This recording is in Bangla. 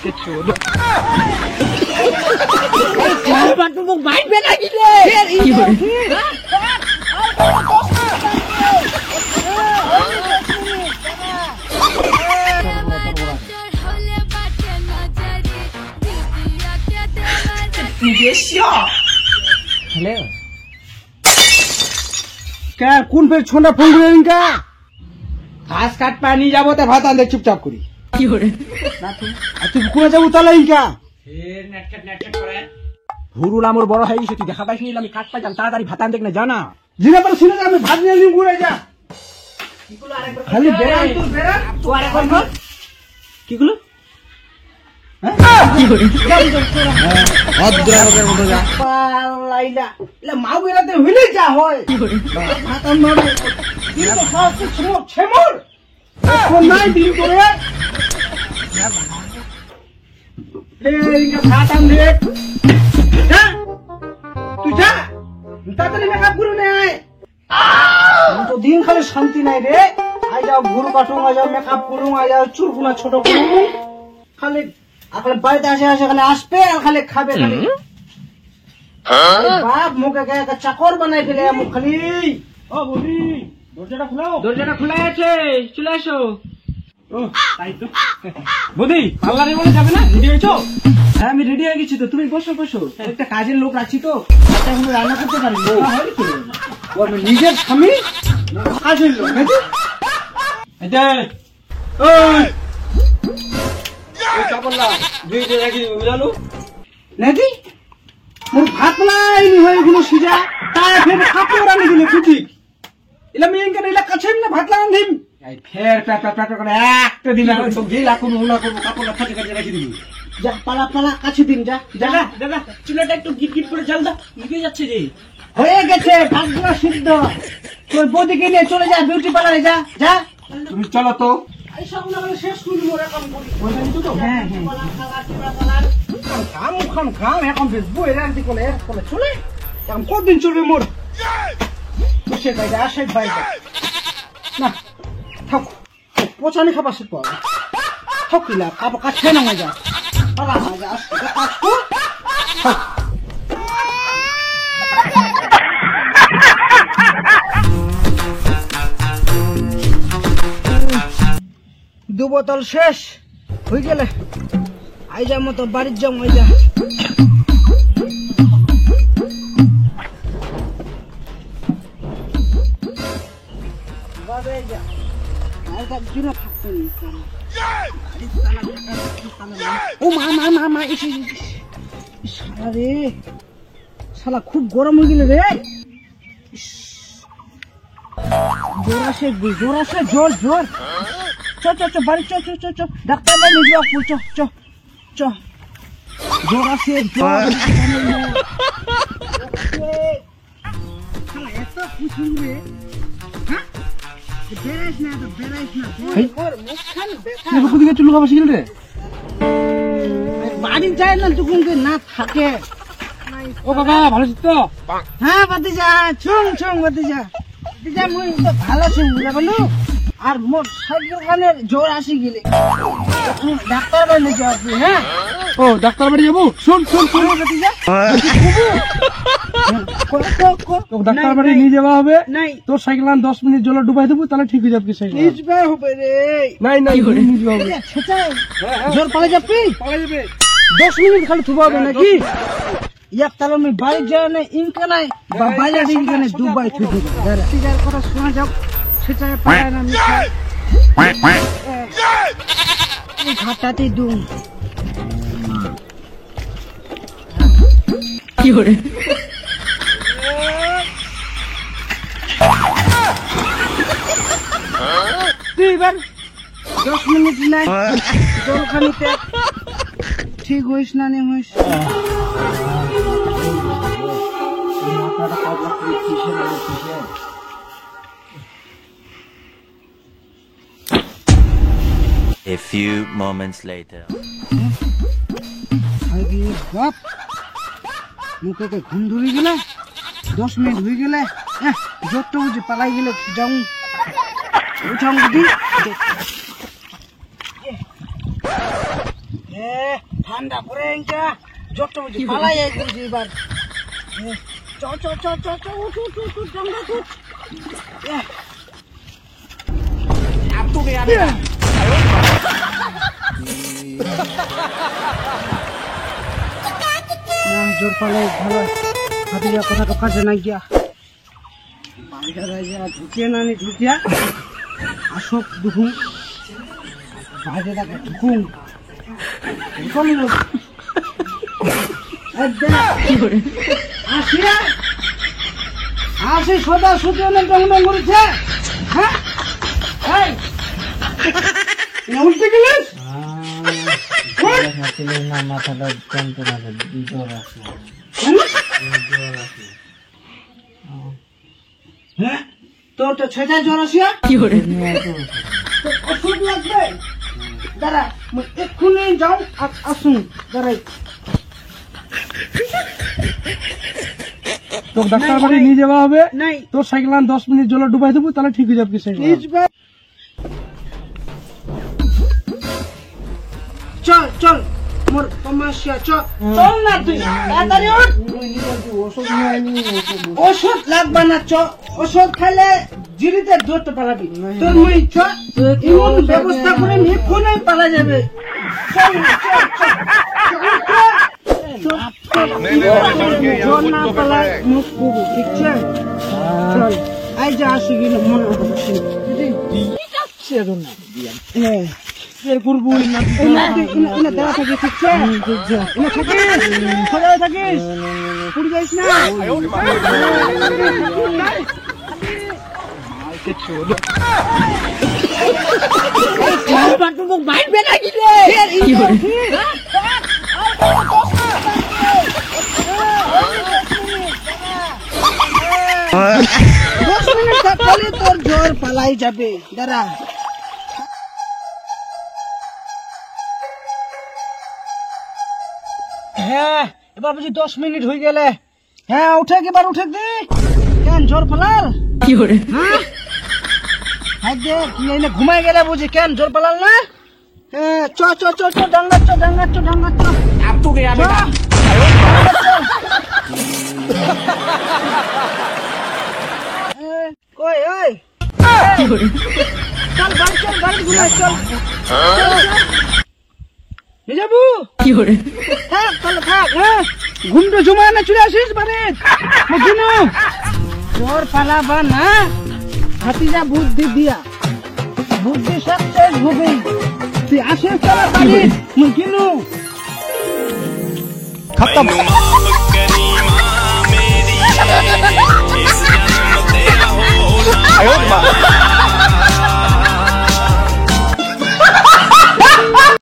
你别笑。হ্যালো কে কোন ফের ছোনা ফোন করে ইনকা ঘাস কাট পানি যাবো তে ভাত আনতে চুপচাপ করি কি করে না তুই কোনে যাবো তাহলে ইনকা ফের নেটকাট করে ভুরুল আমার বড় হয়ে গেছে তুই দেখা পাইছিস আমি কাট পাইতাম তাড়াতাড়ি ভাত আনতে না জানা জিনা তোর শুনে আমি ভাত নিয়ে নিয়ে ঘুরে যা খালি বেরান তুই বেরান তো আরেকবার বল কিগুলো কি করে ভদ্রলোকের মতো যা পালাইলা এলা মাউ বেরাতে হইলে যা হয় কি করে ভাত আনবে কিন্তু সব ছেমর ছেমর কোন নাই দিন করে এই যে ভাত আনবে যা তুই যা তাড়াতাড়ি মেকআপ করে নে তো দিন খালি শান্তি নাই রে আই যাও গুরু কাটুং আই যাও মেকআপ করুং আই যাও চুলগুলা ছোট করুং খালি আকালে বাড়িতে আসে আসে খালি আসবে আর খালি খাবে খালি বাপ মুখে একটা চাকর বানাই ফেলে মুখ খালি ও বলি দরজাটা খোলা আছে চলে আসো ও তাই তো বদি পার্লারে বলে যাবে না রেডি হয়েছো হ্যাঁ আমি রেডি হয়ে গেছি তো তুমি বসো বসো একটা কাজের লোক আছি তো এখন রান্না করতে পারি ও আমি নিজের স্বামী কাজের লোক নাকি এটা ওই নাকি মোর ভাত নাই হয়ে গেল সিজা তাই ফের কাপড় রানি দিলে খুঁজি এলা মেয়েকে এলা কাছে না ভাত রান্ধিম ফের প্যাট করে একটা দিন আর সব যে লাকুন ওলা করব কাপড়টা ফাটে কাটে রেখে দিবি যা পালা পালা কাছে দিন যা দাদা দাদা চুলাটা একটু গিট করে জ্বাল দাও নিভে যাচ্ছে রে হয়ে গেছে ভাতগুলো সিদ্ধ তোর বৌদিকে নিয়ে চলে যা বিউটি পার্লারে যা যা তুমি চলো তো শেষ করি মোর এখন হ্যাঁ খাম এখন বেসবো এর আনতে কোলে চলে এখন কতদিন চলবে মোর বসে যাই আসে বাইরে না থাক পচানি খাবার শিখবো থাকিলা খাবো কাছে না মজা পালা মজা আসবে কাজ কর দু বোতল শেষ হয়ে গেলে আইজা মতো বাড়ির যাও আইজা ও মা মা মা মা শালা রে শালা খুব গরম হয়ে গেল রে জোর আসে জোর জোর চ বাড়ি চ ডাক্তার বাড়ি নিয়ে যাও চ জোর আসে এত খুশি রে হ্যাঁ বেরাইস না মুখখান চুল খাবার শিখল রে বাড়ি যায় না তখন না থাকে ও বাবা ভালো আছিস তো হ্যাঁ বাতিজা ছুং বাতিজা মুই তো ভালো ছুং বুঝা বলু আর মোর সাইকেল খানের জোর আসি গেলে ডাক্তার বাড়ি নিয়ে যাবি হ্যাঁ ও ডাক্তার বাড়ি যাবো শোন বাতিজা ডাক্তার বাড়ি নিয়ে যাওয়া হবে তোর সাইকেল 10 মিনিট জলে ডুবাই দেবো তাহলে ঠিক হয়ে যাবে সাইকেল হবে রে নাই জোর পালা যাবি 10 মিনিট খালি থুবা হবে নাকি এক তাহলে আমি বাড়ি যাই না ইনকা নাই বা বাইরে ইনকা নাই দুবাই থুই যার কথা শোনা যাও সেটা পায় না আমি ঘাটাতে দুম কি করে তুই এবার 10 মিনিট নাই জলখানিতে ঠিক হইস না নে হইস A few moments later. আরে বাপ মুখে ঘুম ধরে গেলে 10 মিনিট হয়ে গেলে যত বুঝে পালাই গেলে যাও উঠাম বুঝি ঠান্ডা পরে ইনকা যত বুঝি পালাই যাই বুঝি এবার চ চ চ চ চ উঠ উঠ উঠ উঠ ডাঙ্গা উঠ अब तो गया मेरा जोर पाले ভালো হাতিয়া কথা তো কাজে না গিয়া বাইরে রাজা ঢুকিয়া না নি ঢুকিয়া আসক দুহু বাইরে রাখা ঢুকু কোন লোক আসিয়া আসি সদা সুতি অনেক ডং করেছে হ্যাঁ এই উল্টে গেলিস না মাথাটা যন্ত্রণা জ্বর আছে হ্যাঁ তোর তো ছেটায় জ্বর আসিয়া কি করে ওষুধ লাগবে দাঁড়া এক্ষুনি যাও আসুন দাঁড়াই তোর ডাক্তার বাড়ি নিয়ে যাওয়া হবে তোর সাইকেল 10 মিনিট জলে ডুবাই দেবো তাহলে ঠিক হয়ে যাবে চল চল মোর সমস্যা চল চল না তুই তাড়াতাড়ি ওঠ ওষুধ লাগবে না চ ওষুধ খাইলে জিরিতে ধরতে পারবি তোর মই চ এমন ব্যবস্থা করে নিয়ে ফোনে পালা যাবে চল না চল না পালা মুখ করবো ঠিক আছে চল আই যা আসি গেল মনে হচ্ছে হ্যাঁ করবো দাঁড়া থাকিস ঠিক থাকিস সজায় থাকিস পুড়ি যাইস না মারবে নাকি তোর জ্বর পালাই যাবে দাঁড়া হ্যাঁ এবার বুঝি 10 মিনিট হয়ে গেলে হ্যাঁ উঠে এবার উঠে দি কেন জ্বর পালার কি করে হ্যাঁ হাই দে তুই ঘুমাই গেলে বুঝি কেন জ্বর পালাল না হ্যাঁ চ চ চ চ ডাঙ্গা চ अब तो गया बेटा ওই ওই চল বাড়ি ঘুমাই চল যাবো কি করে থাক তাহলে থাক হ্যাঁ ঘুমটা জমায় না চলে আসিস বাড়ি বুঝিনো তোর পালাবা না হাতিজা বুদ্ধি দিয়া বুদ্ধি সবচেয়ে হবে তুই আসিস চলা বাড়ি মুখিনু খতম